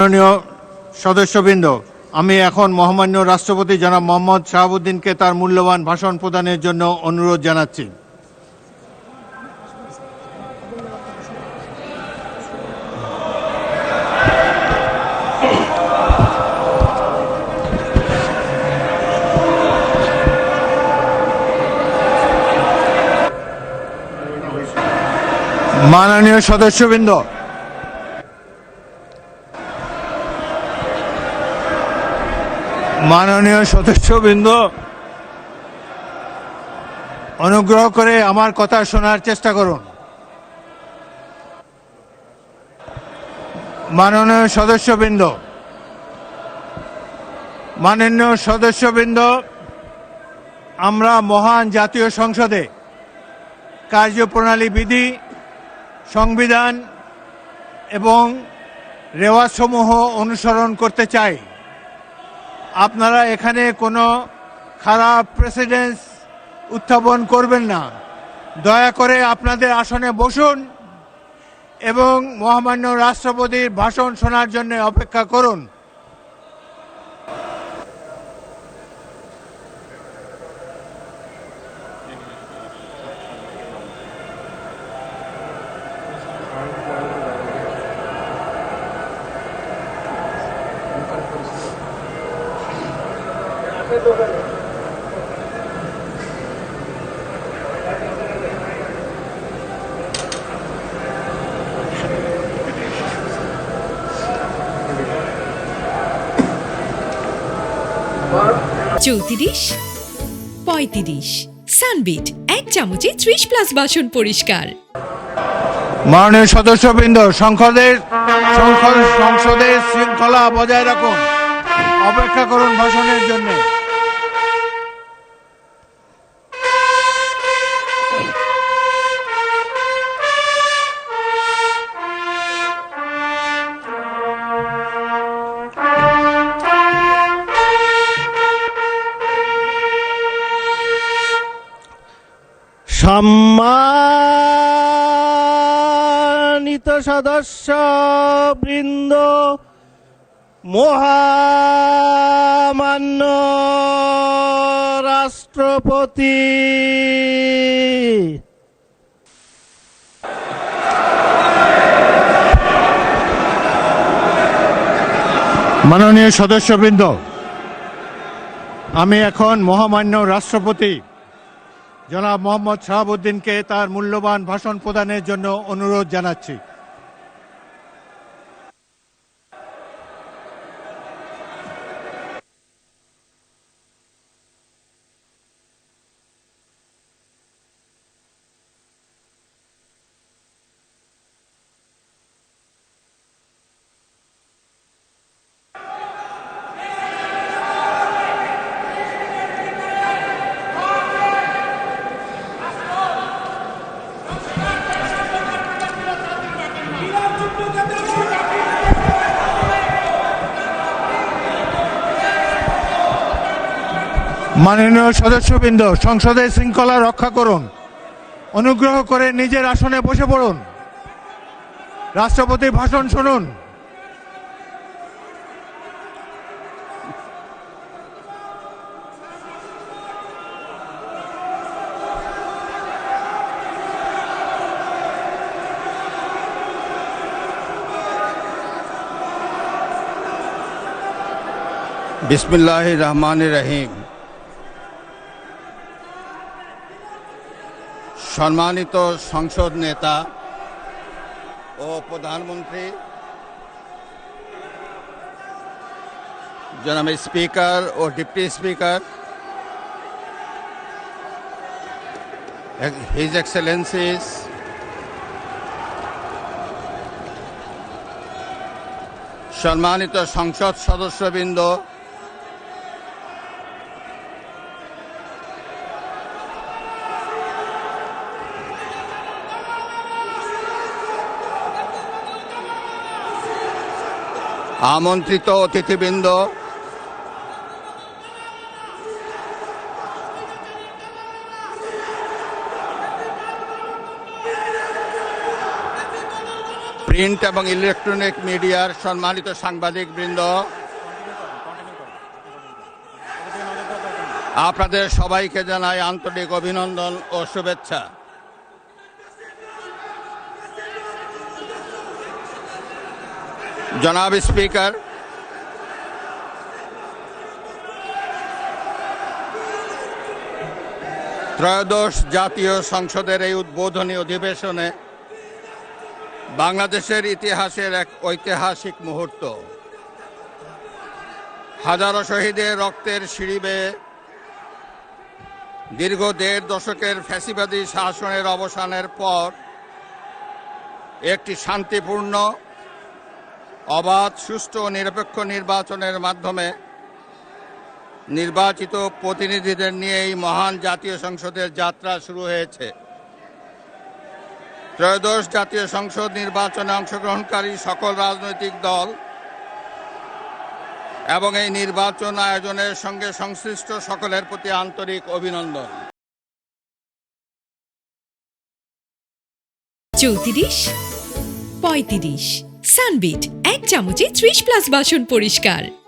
মাননীয় সদস্যবৃন্দ, আমি এখন মহামান্য রাষ্ট্রপতি জনাব মোহাম্মদ শাহাবুদ্দিনকে তার মূল্যবান ভাষণ প্রদানের জন্য অনুরোধ জানাচ্ছি। মাননীয় সদস্যবৃন্দ, অনুগ্রহ করে আমার কথা শোনার চেষ্টা করুন। মাননীয় সদস্যবৃন্দ, আমরা মহান জাতীয় সংসদে কার্যপ্রণালী বিধি, সংবিধান এবং রেওয়াজসমূহ অনুসরণ করতে চাই। আপনারা এখানে কোনো খারাপ প্রেসিডেন্স উত্থাপন করবেন না। দয়া করে আপনাদের আসনে বসুন এবং মহামান্য রাষ্ট্রপতির ভাষণ শোনার জন্য অপেক্ষা করুন। চৌত্রিশ, 35 সানবিট 1 চামচে 30+ বাসন পরিষ্কার। মাননীয় সদস্যবৃন্দ, সংসদের শৃঙ্খলা বজায় রাখুন। অপেক্ষা করুন ভাষণের জন্য। সম্মানিত সদস্যবৃন্দ, মহামান্য রাষ্ট্রপতি, মাননীয় সদস্যবৃন্দ, আমি এখন মহামান্য রাষ্ট্রপতি জনাব মোহাম্মদ শাহাবুদ্দিনকে তার মূল্যবান ভাষণ প্রদানের জন্য অনুরোধ জানাচ্ছি। মাননীয় সদস্যবৃন্দ, সংসদের শৃঙ্খলা রক্ষা করুন। অনুগ্রহ করে নিজের আসনে বসে পড়ুন। রাষ্ট্রপতির ভাষণ শুনুন। বিসমিল্লাহির রহমানির রহিম। সম্মানিত সংসদ নেতা ও প্রধানমন্ত্রী, জনাব স্পিকার ও ডিপ্টি স্পিকার, হিজ এক্সেলেন্সিস, সম্মানিত সংসদ সদস্যবৃন্দ, আমন্ত্রিত অতিথিবৃন্দ, প্রিন্ট এবং ইলেকট্রনিক মিডিয়ার সম্মানিত সাংবাদিকবৃন্দ, আপনাদের সবাইকে জানাই আন্তরিক অভিনন্দন ও শুভেচ্ছা। জনাব স্পিকার, ত্রয়োদশ জাতীয় সংসদের এই উদ্বোধনী অধিবেশনে বাংলাদেশের ইতিহাসের এক ঐতিহাসিক মুহূর্ত। হাজারো শহীদের রক্তের সিঁড়ি বেয়ে দীর্ঘ ১.৫ দশকের ফ্যাসিবাদী শাসনের অবসানের পর একটি শান্তিপূর্ণ, অবাধ, সুষ্ঠু ও নিরপেক্ষ নির্বাচনের মাধ্যমে নির্বাচিত প্রতিনিধিদের নিয়ে এই মহান জাতীয় সংসদের যাত্রা শুরু হয়েছে। ত্রয়োদশ জাতীয় সংসদ নির্বাচনে অংশগ্রহণকারী সকল রাজনৈতিক দল এবং এই নির্বাচন আয়োজনের সঙ্গে সংশ্লিষ্ট সকলের প্রতি আন্তরিক অভিনন্দন। 34, 35 সানবিট 1 চামচে 30+ বাসন পরিষ্কার।